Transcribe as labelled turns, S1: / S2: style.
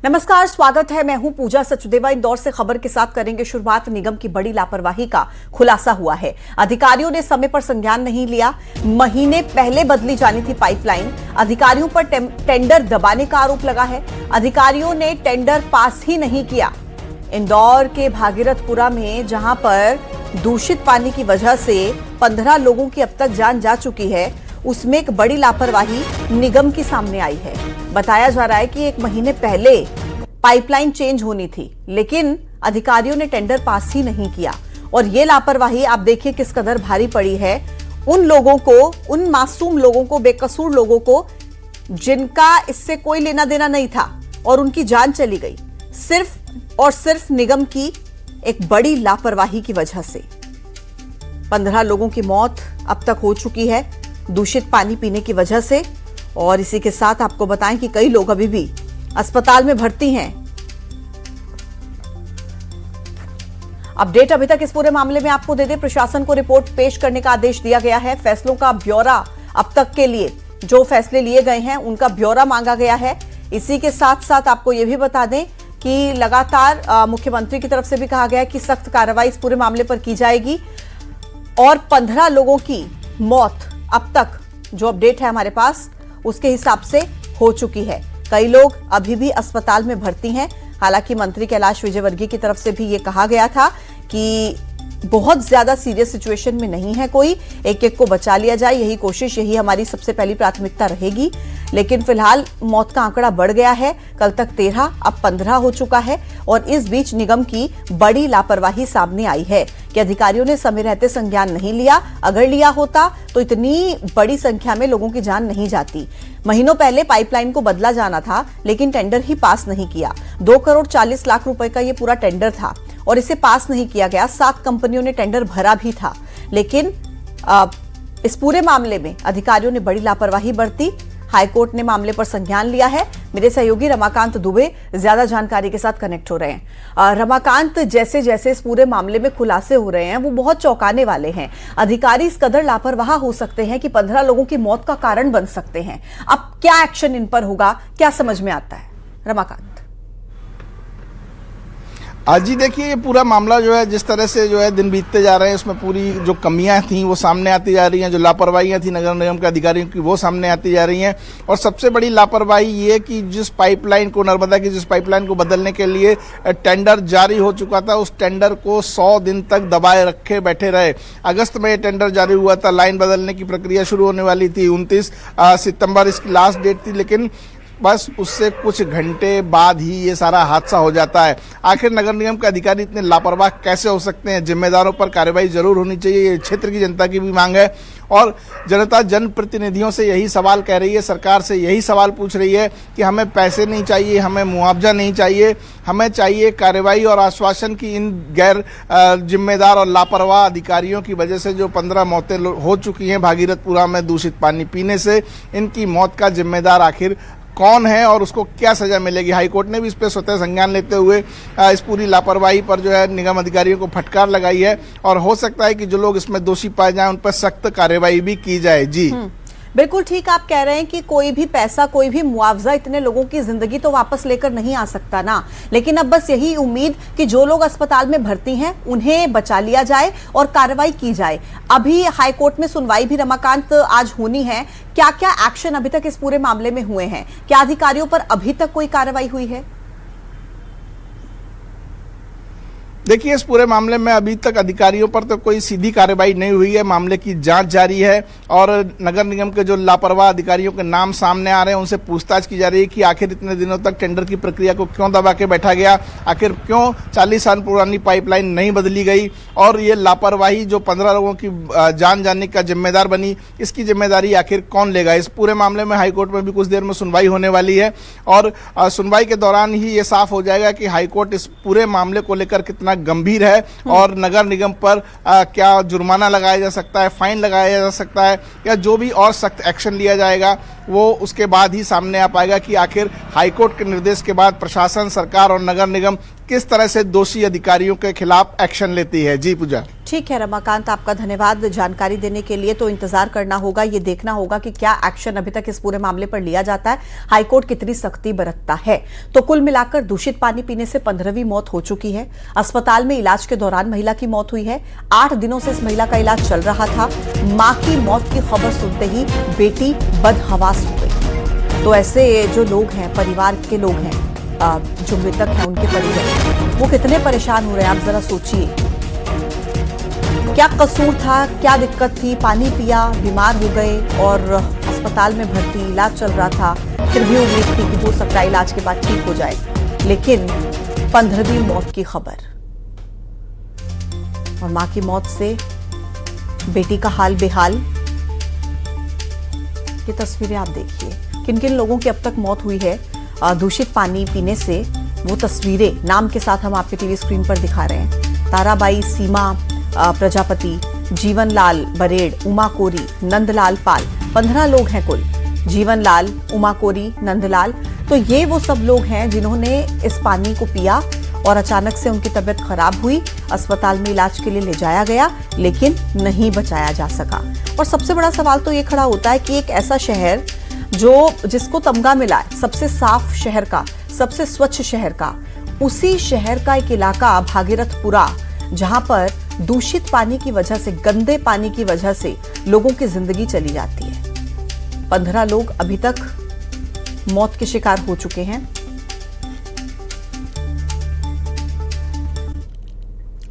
S1: नमस्कार, स्वागत है। मैं हूं पूजा सचदेवा। इंदौर से खबर के साथ करेंगे शुरुआत। निगम की बड़ी लापरवाही का खुलासा हुआ है। अधिकारियों ने समय पर संज्ञान नहीं लिया। महीने पहले बदली जानी थी पाइपलाइन। अधिकारियों पर टेंडर दबाने का आरोप लगा है। अधिकारियों ने टेंडर पास ही नहीं किया। इंदौर के भागीरथपुरा में जहां पर दूषित पानी की वजह से 15 लोगों की अब तक जान जा चुकी है, उसमें एक बड़ी लापरवाही निगम की सामने आई है। बताया जा रहा है कि 1 महीने पहले पाइपलाइन चेंज होनी थी, लेकिन अधिकारियों ने टेंडर पास ही नहीं किया। और ये लापरवाही आप देखिए किस कदर भारी पड़ी है उन लोगों को, उन मासूम लोगों को, बेकसूर लोगों को, जिनका इससे कोई लेना देना नहीं था और उनकी जान चली गई सिर्फ और सिर्फ निगम की एक बड़ी लापरवाही की वजह से। 15 लोगों की मौत अब तक हो चुकी है दूषित पानी पीने की वजह से। और इसी के साथ आपको बताएं कि कई लोग अभी भी अस्पताल में भर्ती हैं। अपडेट अभी तक इस पूरे मामले में आपको दे दे। प्रशासन को रिपोर्ट पेश करने का आदेश दिया गया है। फैसलों का ब्यौरा अब तक के लिए जो फैसले लिए गए हैं उनका ब्यौरा मांगा गया है। इसी के साथ साथ आपको यह भी बता दें कि लगातार मुख्यमंत्री की तरफ से भी कहा गया है कि सख्त कार्रवाई इस पूरे मामले पर की जाएगी। और 15 लोगों की मौत अब तक जो अपडेट है हमारे पास उसके हिसाब से हो चुकी है। कई लोग अभी भी अस्पताल में भर्ती हैं। हालांकि मंत्री कैलाश विजयवर्गीय की तरफ से भी ये कहा गया था कि बहुत ज्यादा सीरियस सिचुएशन में नहीं है कोई, एक एक को बचा लिया जाए, यही कोशिश, यही हमारी सबसे पहली प्राथमिकता रहेगी। लेकिन फिलहाल मौत का आंकड़ा बढ़ गया है। कल तक 13, अब 15 हो चुका है। और इस बीच निगम की बड़ी लापरवाही सामने आई है कि अधिकारियों ने समय रहते संज्ञान नहीं लिया। अगर लिया होता तो इतनी बड़ी संख्या में लोगों की जान नहीं जाती। महीनों पहले पाइपलाइन को बदला जाना था, लेकिन टेंडर ही पास नहीं किया। 2 करोड़ 40 लाख रुपए का यह पूरा टेंडर था और इसे पास नहीं किया गया। 7 कंपनियों ने टेंडर भरा भी था, लेकिन इस पूरे मामले में अधिकारियों ने बड़ी लापरवाही बरती। हाईकोर्ट ने मामले पर संज्ञान लिया है। मेरे सहयोगी रमाकांत दुबे ज्यादा जानकारी के साथ कनेक्ट हो रहे हैं। रमाकांत, जैसे जैसे इस पूरे मामले में खुलासे हो रहे हैं वो बहुत चौंकाने वाले हैं। अधिकारी इस कदर लापरवाह हो सकते हैं कि 15 लोगों की मौत का कारण बन सकते हैं। अब क्या एक्शन इन पर होगा, क्या समझ में आता है रमाकांत?
S2: आज जी देखिए, ये पूरा मामला जो है जिस तरह से जो है दिन बीतते जा रहे हैं, इसमें पूरी जो कमियां थी वो सामने आती जा रही हैं, जो लापरवाहियां थी नगर निगम के अधिकारियों की वो सामने आती जा रही हैं। और सबसे बड़ी लापरवाही ये कि जिस पाइपलाइन को, नर्मदा की जिस पाइपलाइन को बदलने के लिए टेंडर जारी हो चुका था, उस टेंडर को 100 दिन तक दबाए रखे बैठे रहे। अगस्त में ये टेंडर जारी हुआ था, लाइन बदलने की प्रक्रिया शुरू होने वाली थी, 29 सितंबर इसकी लास्ट डेट थी, लेकिन बस उससे कुछ घंटे बाद ही ये सारा हादसा हो जाता है। आखिर नगर निगम के अधिकारी इतने लापरवाह कैसे हो सकते हैं? जिम्मेदारों पर कार्रवाई जरूर होनी चाहिए, ये क्षेत्र की जनता की भी मांग है। और जनता जनप्रतिनिधियों से यही सवाल कह रही है, सरकार से यही सवाल पूछ रही है कि हमें पैसे नहीं चाहिए, हमें मुआवजा नहीं चाहिए, हमें चाहिए कार्रवाई और आश्वासन की इन गैर जिम्मेदार और लापरवाह अधिकारियों की वजह से जो 15 मौतें हो चुकी हैं भागीरथपुरा में दूषित पानी पीने से, इनकी मौत का जिम्मेदार आखिर कौन है और उसको क्या सजा मिलेगी। हाईकोर्ट ने भी इस पर स्वतः संज्ञान लेते हुए इस पूरी लापरवाही पर जो है निगम अधिकारियों को फटकार लगाई है। और हो सकता है कि जो लोग इसमें दोषी पाए जाएं उन पर सख्त कार्रवाई भी की जाए। जी
S1: बिल्कुल ठीक आप कह रहे हैं कि कोई भी पैसा, कोई भी मुआवजा इतने लोगों की जिंदगी तो वापस लेकर नहीं आ सकता ना। लेकिन अब बस यही उम्मीद कि जो लोग अस्पताल में भर्ती हैं उन्हें बचा लिया जाए और कार्रवाई की जाए। अभी हाईकोर्ट में सुनवाई भी रमाकांत आज होनी है। क्या क्या एक्शन अभी तक इस पूरे मामले में हुए हैं? क्या अधिकारियों पर अभी तक कोई कार्रवाई हुई है?
S2: देखिए, इस पूरे मामले में अभी तक अधिकारियों पर तो कोई सीधी कार्रवाई नहीं हुई है। मामले की जांच जारी है और नगर निगम के जो लापरवाह अधिकारियों के नाम सामने आ रहे हैं उनसे पूछताछ की जा रही है कि आखिर इतने दिनों तक टेंडर की प्रक्रिया को क्यों दबा के बैठा गया, आखिर क्यों 40 साल पुरानी पाइपलाइन नहीं बदली गई, और ये लापरवाही जो 15 लोगों की जान जाने का जिम्मेदार बनी, इसकी जिम्मेदारी आखिर कौन लेगा। इस पूरे मामले में हाईकोर्ट में भी कुछ देर में सुनवाई होने वाली है और सुनवाई के दौरान ही ये साफ हो जाएगा कि हाईकोर्ट इस पूरे मामले को लेकर कितना गंभीर है और नगर निगम पर क्या जुर्माना लगाया जा सकता है, फाइन लगाया जा सकता है, या जो भी और सख्त एक्शन लिया जाएगा वो उसके बाद ही सामने आ पाएगा कि आखिर हाईकोर्ट के निर्देश के बाद प्रशासन, सरकार और नगर निगम किस तरह से दोषी अधिकारियों के खिलाफ एक्शन लेती है। जी पूजा।
S1: ठीक है रमाकांत, आपका धन्यवाद जानकारी देने के लिए। तो इंतजार करना होगा, ये देखना होगा कि क्या एक्शन अभी तक इस पूरे मामले पर लिया जाता है, हाईकोर्ट कितनी सख्ती बरतता है। तो कुल मिलाकर दूषित पानी पीने से 15वीं मौत हो चुकी है। अस्पताल में इलाज के दौरान महिला की मौत हुई है। 8 दिनों से इस महिला का इलाज चल रहा था। मां की मौत की खबर सुनते ही बेटी बदहवास हो गई। तो ऐसे जो लोग हैं, परिवार के लोग हैं, जो मृतक हैं, उनके परिजन, वो कितने परेशान हो रहे हैं, आप जरा सोचिए। क्या कसूर था, क्या दिक्कत थी, पानी पिया, बीमार हो गए और अस्पताल में भर्ती, इलाज चल रहा था, फिर भी उम्मीद थी कि हो सकता है इलाज के बाद ठीक हो जाए, लेकिन 15वीं मौत की खबर। और मां की मौत से बेटी का हाल बेहाल। ये तस्वीरें आप देखिए, किन किन लोगों की अब तक मौत हुई है दूषित पानी पीने से। वो तस्वीरें नाम के साथ हम आपके टीवी स्क्रीन पर दिखा रहे हैं। ताराबाई, सीमा प्रजापति, जीवनलाल बरेड़, उमा कोरी, नंदलाल पाल, 15 लोग हैं कुल। जीवनलाल, उमा कोरी, नंदलाल, तो ये वो सब लोग हैं जिन्होंने इस पानी को पिया और अचानक से उनकी तबीयत खराब हुई। अस्पताल में इलाज के लिए ले जाया गया, लेकिन नहीं बचाया जा सका। और सबसे बड़ा सवाल तो ये खड़ा होता है कि एक ऐसा शहर जिसको तमगा मिला है सबसे साफ शहर का, सबसे स्वच्छ शहर का, उसी शहर का एक इलाका भागीरथपुरा, जहां पर दूषित पानी की वजह से, गंदे पानी की वजह से लोगों की जिंदगी चली जाती है। 15 लोग अभी तक मौत के शिकार हो चुके हैं।